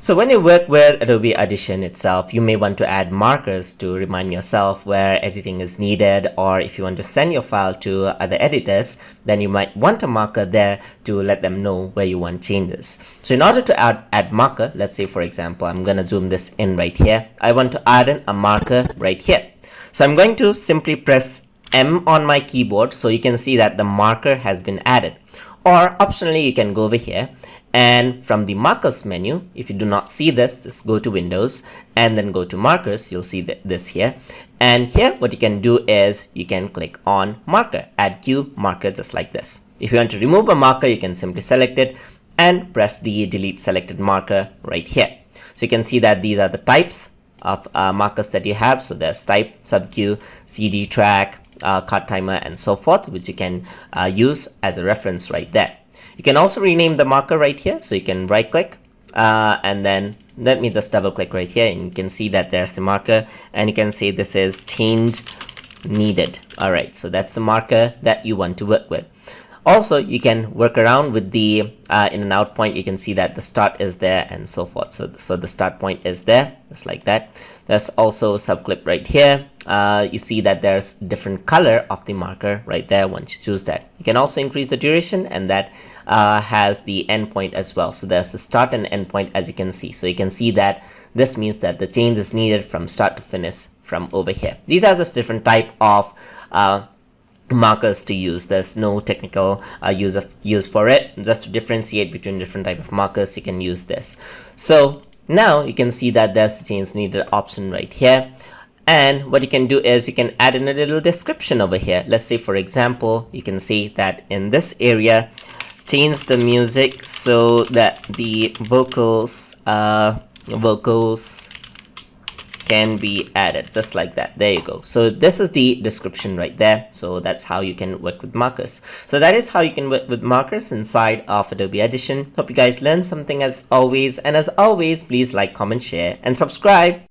So when you work with Adobe Audition itself, you may want to add markers to remind yourself where editing is needed, or if you want to send your file to other editors, then you might want a marker there to let them know where you want changes. So in order to add marker, let's say for example, I'm going to zoom this in right here. I want to add in a marker right here. So I'm going to simply press M on my keyboard so you can see that the marker has been added. Or optionally, you can go over here and from the markers menu, if you do not see this, just go to Windows and then go to markers. You'll see this here. And here, what you can do is you can click on marker, add queue marker, just like this. If you want to remove a marker, you can simply select it and press the delete selected marker right here. So you can see that these are the types of markers that you have. So there's type, subqueue, CD track, cut timer, and so forth, which you can use as a reference right there. You can also rename the marker right here. So you can right click and then let me just double click right here, and you can see that there's the marker, and you can say this is change needed. All right, so that's the marker that you want to work with. Also, you can work around with the in and out point. You can see that the start is there and so forth. So the start point is there, just like that. There's also subclip right here. You see that there's different color of the marker right there once you choose that. You can also increase the duration, and that has the end point as well. So there's the start and end point, as you can see. So you can see that this means that the change is needed from start to finish from over here. These are just different type of markers to use. There's no technical use for it. Just to differentiate between different type of markers, you can use this. So now you can see that there's the change needed option right here. And what you can do is you can add in a little description over here. Let's say for example, you can say that in this area, change the music so that the vocals can be added, just like that. There you go. So this is the description right there. So that's how you can work with markers. So that is how you can work with markers inside of Adobe Audition. Hope you guys learned something as always. And as always, please like, comment, share, and subscribe.